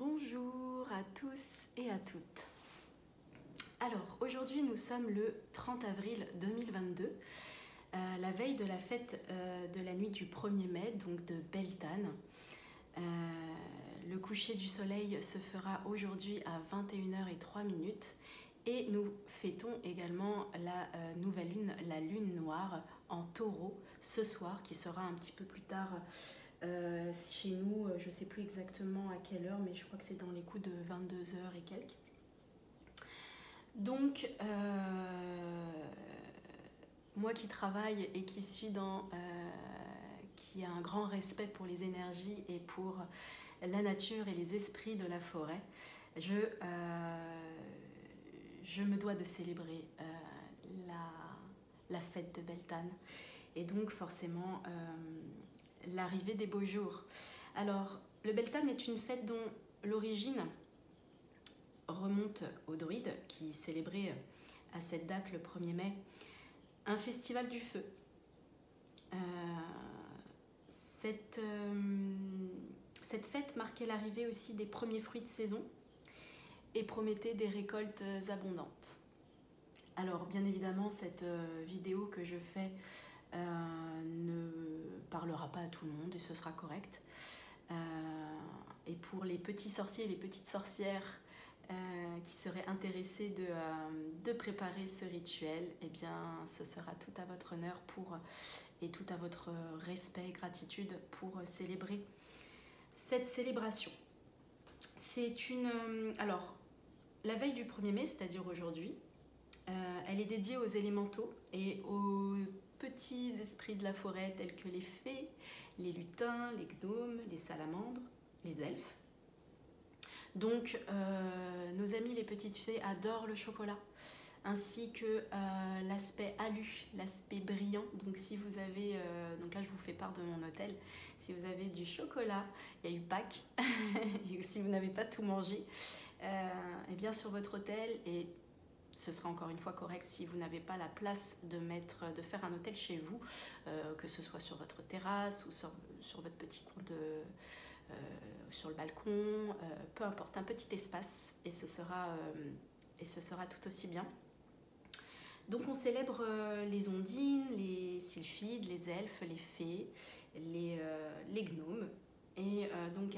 Bonjour à tous et à toutes. Alors aujourd'hui nous sommes le 30 avril 2022, la veille de la fête de la nuit du 1er mai, donc de Beltane. Le coucher du soleil se fera aujourd'hui à 21h03 et nous fêtons également la nouvelle lune, la lune noire en taureau ce soir, qui sera un petit peu plus tard chez nous. Je ne sais plus exactement à quelle heure, mais je crois que c'est dans les coups de 22h et quelques. Donc moi qui travaille et qui suis qui a un grand respect pour les énergies et pour la nature et les esprits de la forêt, je me dois de célébrer la fête de Beltane et donc forcément l'arrivée des beaux jours. Alors, le Beltane est une fête dont l'origine remonte aux druides qui célébraient à cette date, le 1er mai, un festival du feu. Cette fête marquait l'arrivée aussi des premiers fruits de saison et promettait des récoltes abondantes. Alors, bien évidemment, cette vidéo que je fais ne parlera pas à tout le monde et ce sera correct. Et pour les petits sorciers et les petites sorcières qui seraient intéressés de préparer ce rituel, eh bien ce sera tout à votre honneur et tout à votre respect et gratitude pour célébrer cette célébration. C'est alors, la veille du 1er mai, c'est-à-dire aujourd'hui, elle est dédiée aux élémentaux et aux petits esprits de la forêt tels que les fées, les lutins, les gnomes, les salamandres, les elfes. Donc nos amis les petites fées adorent le chocolat ainsi que l'aspect alu, l'aspect brillant. Donc si vous avez, donc là je vous fais part de mon hôtel, si vous avez du chocolat, il y a eu Pâques, et si vous n'avez pas tout mangé, et bien sur votre hôtel, et ce sera encore une fois correct si vous n'avez pas la place de faire un hôtel chez vous, que ce soit sur votre terrasse ou sur votre petit coin sur le balcon, peu importe, un petit espace, et ce sera tout aussi bien. Donc on célèbre les ondines, les sylphides, les elfes, les fées, les gnomes, et donc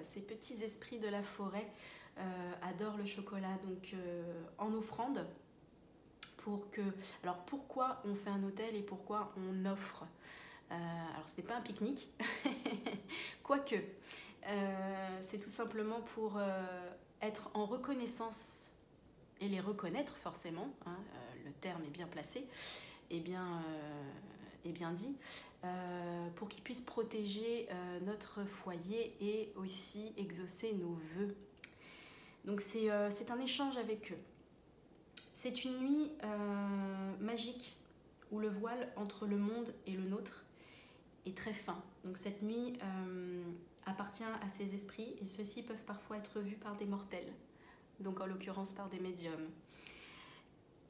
ces petits esprits de la forêt adorent le chocolat, donc en offrande. Alors pourquoi on fait un hôtel et pourquoi on offre alors ce n'est pas un pique-nique, quoique c'est tout simplement pour être en reconnaissance et les reconnaître forcément, hein, le terme est bien placé, et bien dit, pour qu'ils puissent protéger notre foyer et aussi exaucer nos vœux. Donc c'est un échange avec eux. C'est une nuit magique où le voile entre le monde et le nôtre est très fin. Donc cette nuit appartient à ces esprits et ceux-ci peuvent parfois être vus par des mortels, donc en l'occurrence par des médiums.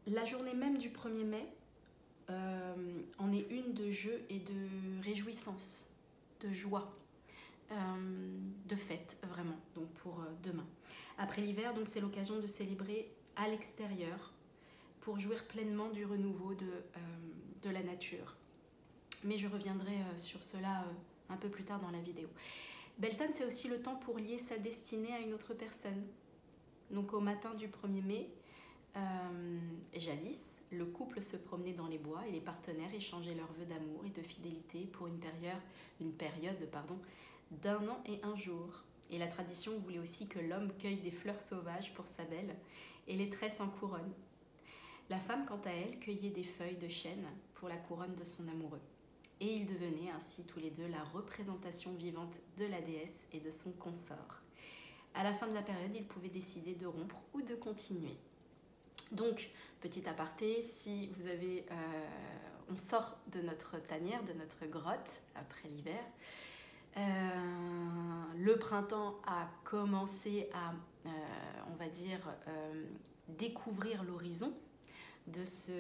La journée même du 1er mai en est une de jeu et de réjouissance, de joie, de fête vraiment, donc pour demain. Après l'hiver, donc c'est l'occasion de célébrer à l'extérieur pour jouir pleinement du renouveau de la nature. Mais je reviendrai sur cela un peu plus tard dans la vidéo. Beltane, c'est aussi le temps pour lier sa destinée à une autre personne. Donc au matin du 1er mai, jadis, le couple se promenait dans les bois et les partenaires échangeaient leurs vœux d'amour et de fidélité pour une période d'1 an et 1 jour. Et la tradition voulait aussi que l'homme cueille des fleurs sauvages pour sa belle et les tresse en couronne. La femme, quant à elle, cueillait des feuilles de chêne pour la couronne de son amoureux. Et ils devenaient ainsi tous les deux la représentation vivante de la déesse et de son consort. À la fin de la période, ils pouvaient décider de rompre ou de continuer. Donc, petit aparté, si vous avez... on sort de notre tanière, de notre grotte, après l'hiver. Le printemps a commencé à, on va dire, découvrir l'horizon de ce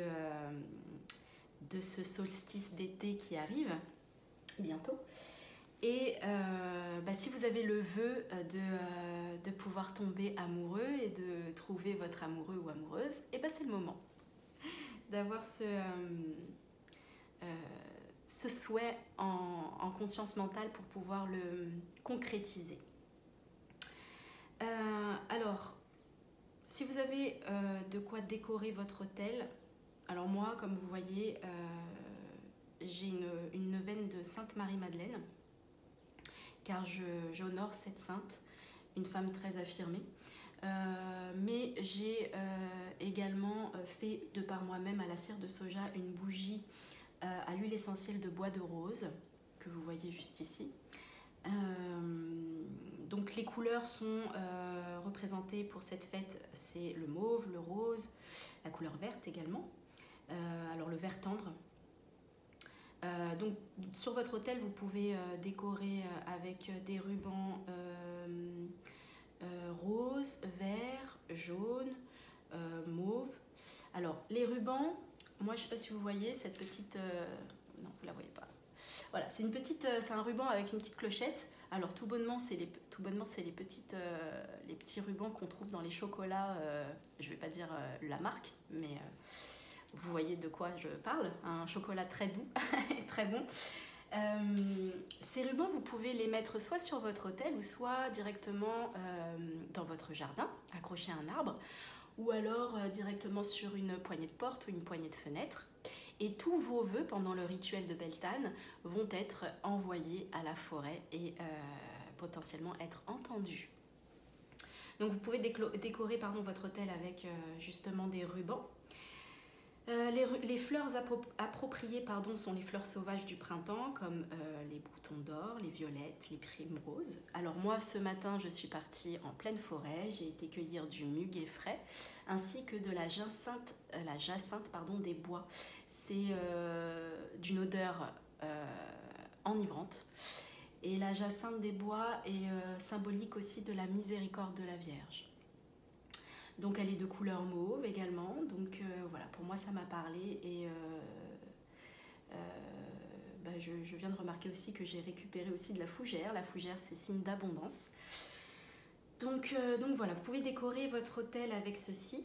solstice d'été qui arrive bientôt. Et si vous avez le vœu de pouvoir tomber amoureux et de trouver votre amoureux ou amoureuse, et c'est le moment d'avoir ce souhait en conscience mentale pour pouvoir le concrétiser. Alors, si vous avez de quoi décorer votre hôtel, alors moi, comme vous voyez, j'ai une neuvaine de Sainte Marie-Madeleine, car j'honore cette sainte, une femme très affirmée. Mais j'ai également fait de par moi-même à la cire de soja une bougie à l'huile essentielle de bois de rose, que vous voyez juste ici. Donc les couleurs sont représentées pour cette fête, c'est le mauve, le rose, la couleur verte également, alors le vert tendre. Donc sur votre hôtel, vous pouvez décorer avec des rubans rose, vert, jaune, mauve. Alors les rubans, moi je ne sais pas si vous voyez cette petite... non, vous la voyez pas. Voilà, c'est un ruban avec une petite clochette. Alors tout bonnement, c'est les petits rubans qu'on trouve dans les chocolats. Je ne vais pas dire la marque, mais vous voyez de quoi je parle. Un chocolat très doux et très bon. Ces rubans, vous pouvez les mettre soit sur votre hôtel ou soit directement dans votre jardin, accrochés à un arbre, ou alors directement sur une poignée de porte ou une poignée de fenêtre. Et tous vos vœux pendant le rituel de Beltane vont être envoyés à la forêt et potentiellement être entendus. Donc vous pouvez décorer votre hôtel avec justement des rubans. Les fleurs appropriées sont les fleurs sauvages du printemps, comme les boutons d'or, les violettes, les primroses. Alors moi, ce matin, je suis partie en pleine forêt, j'ai été cueillir du muguet frais, ainsi que de la jacinthe des bois. C'est d'une odeur enivrante. Et la jacinthe des bois est symbolique aussi de la miséricorde de la Vierge. Donc elle est de couleur mauve également, donc voilà, pour moi ça m'a parlé et je viens de remarquer aussi que j'ai récupéré aussi de la fougère. La fougère, c'est signe d'abondance. Donc voilà, vous pouvez décorer votre hôtel avec ceci.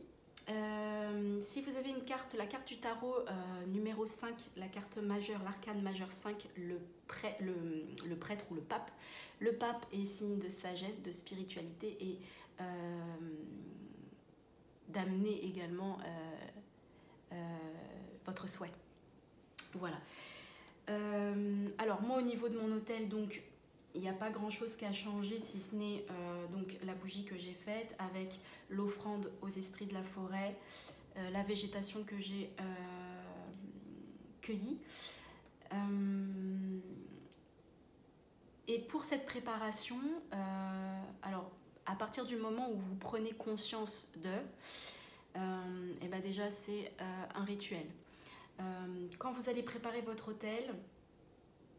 Si vous avez une carte, la carte du tarot numéro 5, la carte majeure, l'arcane majeur 5, le prêtre ou le pape. Le pape est signe de sagesse, de spiritualité et d'amener également votre souhait. Voilà. Alors moi au niveau de mon hôtel, donc il n'y a pas grand chose qui a changé si ce n'est donc la bougie que j'ai faite avec l'offrande aux esprits de la forêt, la végétation que j'ai cueillie. Et pour cette préparation, alors à partir du moment où vous prenez conscience et déjà c'est un rituel. Quand vous allez préparer votre hôtel,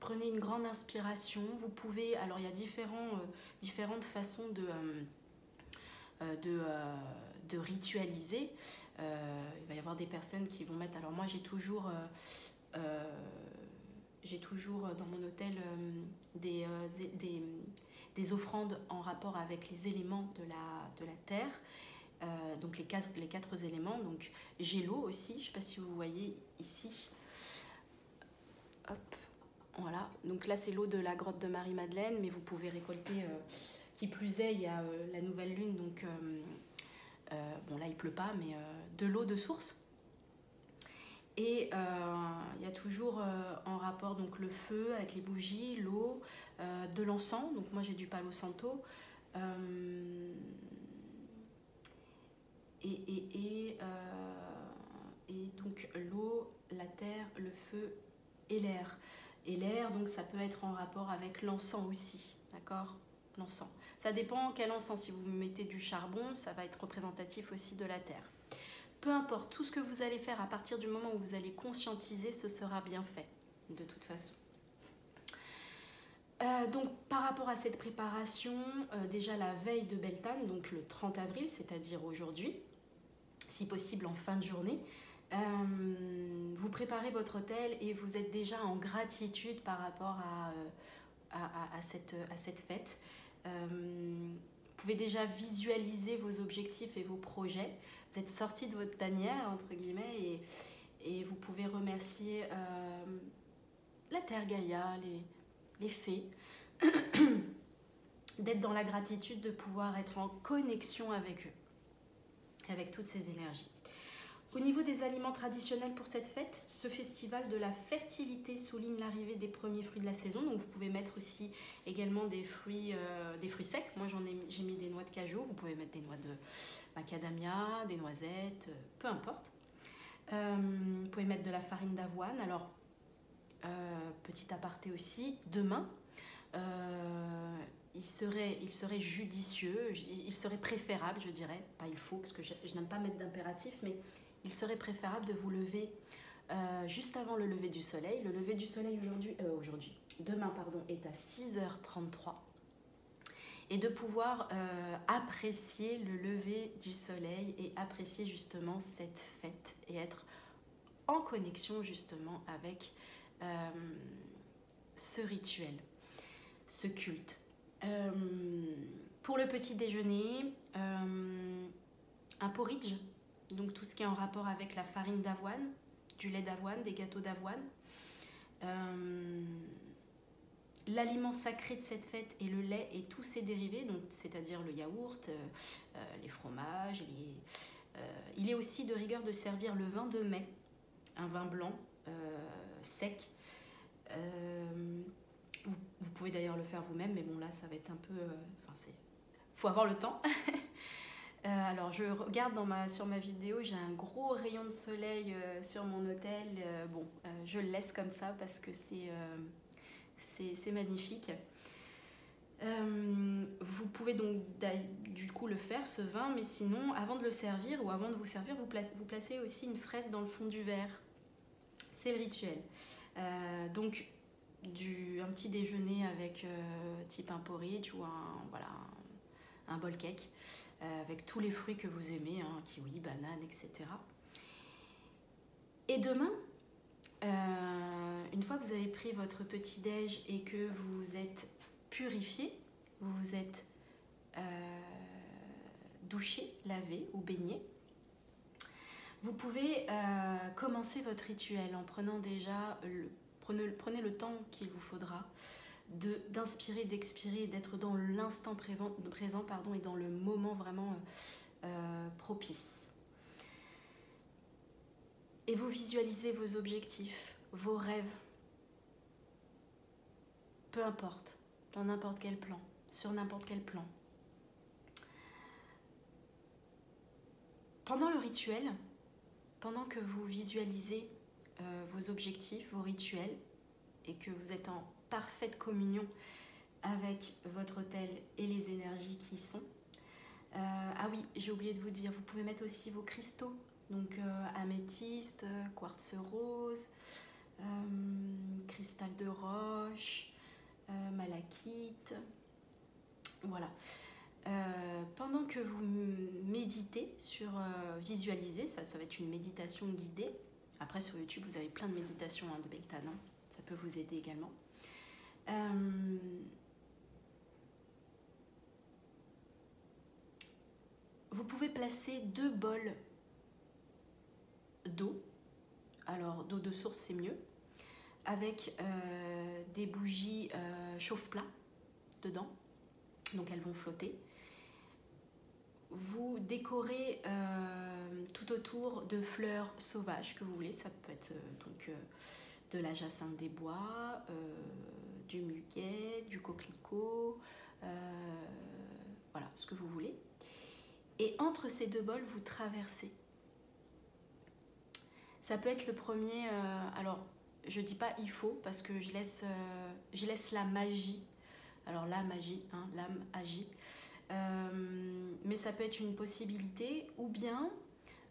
prenez une grande inspiration. Vous pouvez, alors il y a différentes façons de ritualiser. Il va y avoir des personnes qui vont mettre, alors moi j'ai toujours dans mon hôtel des offrandes en rapport avec les éléments de la terre. Donc les 4 éléments, donc j'ai l'eau aussi, je ne sais pas si vous voyez ici, hop, voilà, donc là c'est l'eau de la grotte de Marie-Madeleine, mais vous pouvez récolter, qui plus est, il y a la nouvelle lune, donc bon là il pleut pas, mais de l'eau de source. Et il y a toujours en rapport donc le feu avec les bougies, l'eau, de l'encens, donc moi j'ai du Palo Santo, et donc l'eau, la terre, le feu et l'air. Et l'air, donc ça peut être en rapport avec l'encens aussi, d'accord? L'encens. Ça dépend quel encens. Si vous mettez du charbon, ça va être représentatif aussi de la terre. Peu importe, tout ce que vous allez faire à partir du moment où vous allez conscientiser, ce sera bien fait, de toute façon. Donc par rapport à cette préparation, déjà la veille de Beltane, donc le 30 avril, c'est-à-dire aujourd'hui, si possible en fin de journée, vous préparez votre hôtel et vous êtes déjà en gratitude par rapport à cette fête. Vous pouvez déjà visualiser vos objectifs et vos projets. Vous êtes sorti de votre tanière, entre guillemets, et vous pouvez remercier la Terre Gaïa, les fées, d'être dans la gratitude, de pouvoir être en connexion avec eux, avec toutes ces énergies. Au niveau des aliments traditionnels pour cette fête, ce festival de la fertilité souligne l'arrivée des premiers fruits de la saison. Donc vous pouvez mettre aussi également des fruits secs. Moi j'ai mis des noix de cajou, vous pouvez mettre des noix de macadamia, des noisettes, peu importe. Vous pouvez mettre de la farine d'avoine. Alors, petit aparté aussi, demain, il serait judicieux, il serait préférable, je dirais, pas il faut, parce que je n'aime pas mettre d'impératif, mais il serait préférable de vous lever juste avant le lever du soleil. Le lever du soleil demain, est à 6h33. Et de pouvoir apprécier le lever du soleil et apprécier justement cette fête et être en connexion justement avec ce rituel, ce culte. Pour le petit déjeuner, un porridge, donc tout ce qui est en rapport avec la farine d'avoine, du lait d'avoine, des gâteaux d'avoine. L'aliment sacré de cette fête est le lait et tous ses dérivés, donc c'est-à-dire le yaourt, les fromages. Il est aussi de rigueur de servir le vin de mai, un vin blanc sec. Vous pouvez d'ailleurs le faire vous-même, mais bon là ça va être un peu... faut avoir le temps. Alors je regarde sur ma vidéo, j'ai un gros rayon de soleil sur mon hôtel. Je le laisse comme ça parce que c'est magnifique. Vous pouvez donc du coup le faire, ce vin, mais sinon, avant de le servir ou avant de vous servir, vous placez aussi une fraise dans le fond du verre. C'est le rituel. Donc, un petit déjeuner avec type un porridge ou un bol cake avec tous les fruits que vous aimez, hein, kiwi, banane, etc. Et demain, une fois que vous avez pris votre petit déj et que vous vous êtes purifié, vous vous êtes douché, lavé ou baigné, vous pouvez commencer votre rituel en prenant déjà, prenez le temps qu'il vous faudra d'inspirer, d'expirer, d'être dans l'instant présent et dans le moment vraiment propice. Et vous visualisez vos objectifs, vos rêves, peu importe, dans n'importe quel plan, sur n'importe quel plan. Pendant le rituel, pendant que vous visualisez vos objectifs, vos rituels, et que vous êtes en parfaite communion avec votre hôtel et les énergies qui y sont. Ah oui, j'ai oublié de vous dire, vous pouvez mettre aussi vos cristaux, donc améthyste, quartz rose, cristal de roche, malachite. Voilà. Pendant que vous méditez visualisez, ça va être une méditation guidée. Après sur YouTube vous avez plein de méditations de Beltane, hein. Ça peut vous aider également. Vous pouvez placer 2 bols d'eau, alors d'eau de source c'est mieux, avec des bougies chauffe-plat dedans, donc elles vont flotter. Vous décorez tout autour de fleurs sauvages que vous voulez, ça peut être de la jacinthe des bois, du muguet, du coquelicot, voilà, ce que vous voulez. Et entre ces 2 bols, vous traversez. Ça peut être le premier, alors je dis pas il faut, parce que je laisse la magie, alors la magie, hein, l'âme agit, mais ça peut être une possibilité, ou bien,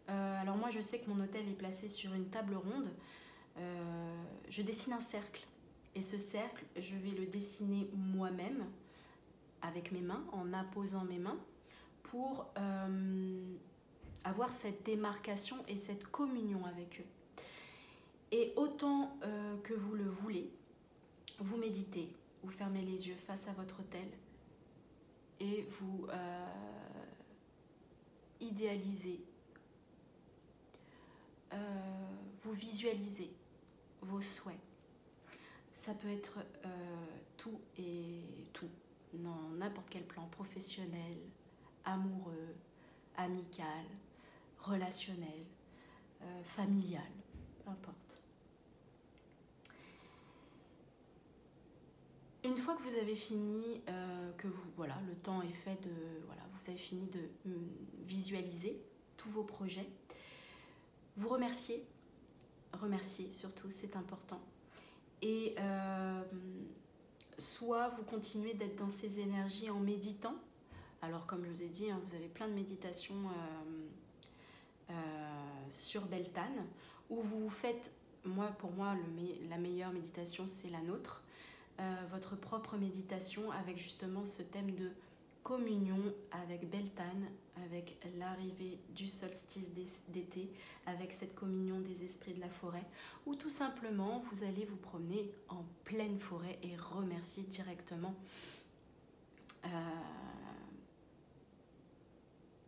alors moi je sais que mon hôtel est placé sur une table ronde, je dessine un cercle, et ce cercle, je vais le dessiner moi-même, avec mes mains, en apposant mes mains, pour avoir cette démarcation et cette communion avec eux. Et autant que vous le voulez, vous méditez vous fermez les yeux face à votre autel et vous idéalisez, vous visualisez vos souhaits. Ça peut être tout et tout, dans n'importe quel plan, professionnel, amoureux, amical, relationnel, familial, peu importe. Une fois que vous avez fini, voilà, le temps est fait de, voilà, vous avez fini de visualiser tous vos projets, vous remerciez surtout, c'est important. Et soit vous continuez d'être dans ces énergies en méditant. Alors comme je vous ai dit, hein, vous avez plein de méditations sur Beltane, où vous faites, pour moi, la meilleure méditation, c'est la nôtre. Votre propre méditation avec justement ce thème de communion avec Beltane, avec l'arrivée du solstice d'été, avec cette communion des esprits de la forêt, ou tout simplement vous allez vous promener en pleine forêt et remercier directement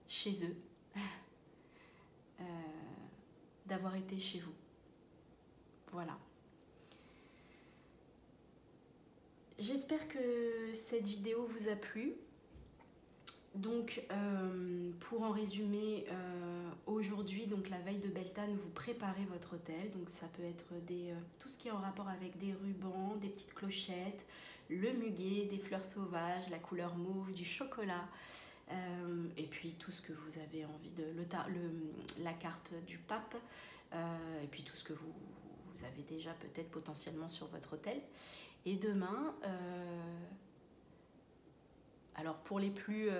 chez eux d'avoir été chez vous. Voilà. J'espère que cette vidéo vous a plu. Donc, pour en résumer, aujourd'hui, donc la veille de Beltane, vous préparez votre autel. Donc, ça peut être tout ce qui est en rapport avec des rubans, des petites clochettes, le muguet, des fleurs sauvages, la couleur mauve, du chocolat, et puis tout ce que vous avez envie de, la carte du pape, et puis tout ce que vous avez déjà peut-être potentiellement sur votre autel. Et demain, alors pour les plus,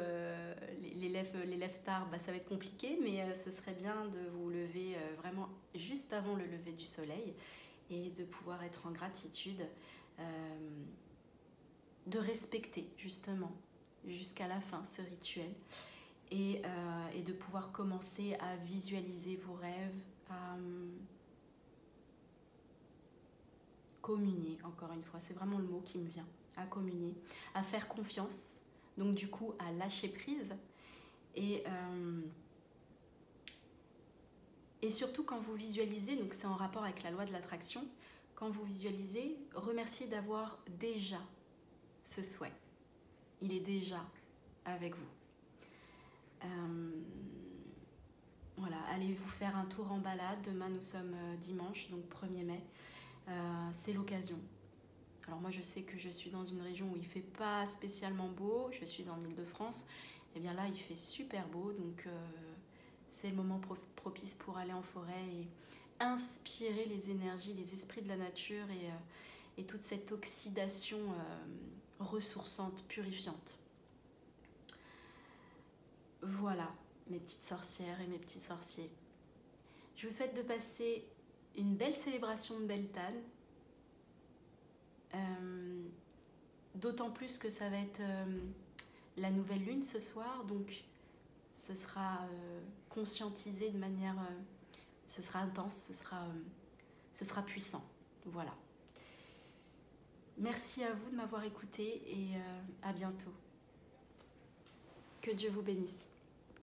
les lèvres tard, ça va être compliqué, mais ce serait bien de vous lever vraiment juste avant le lever du soleil et de pouvoir être en gratitude, de respecter justement jusqu'à la fin ce rituel et de pouvoir commencer à visualiser vos rêves, à communier, encore une fois, c'est vraiment le mot qui me vient, à communier, à faire confiance, donc du coup à lâcher prise et surtout quand vous visualisez, donc c'est en rapport avec la loi de l'attraction, quand vous visualisez, remerciez d'avoir déjà ce souhait, il est déjà avec vous. Voilà, allez vous faire un tour en balade, demain nous sommes dimanche, donc 1er mai, c'est l'occasion. Alors moi je sais que je suis dans une région où il ne fait pas spécialement beau, je suis en Île-de-France, et bien là il fait super beau, donc c'est le moment propice pour aller en forêt et inspirer les énergies, les esprits de la nature et toute cette oxydation ressourçante, purifiante. Voilà mes petites sorcières et mes petits sorciers. Je vous souhaite de passer une belle célébration de Beltane. D'autant plus que ça va être la nouvelle lune ce soir, donc ce sera conscientisé de manière, ce sera intense, ce sera puissant. Voilà. Merci à vous de m'avoir écouté et à bientôt. Que Dieu vous bénisse.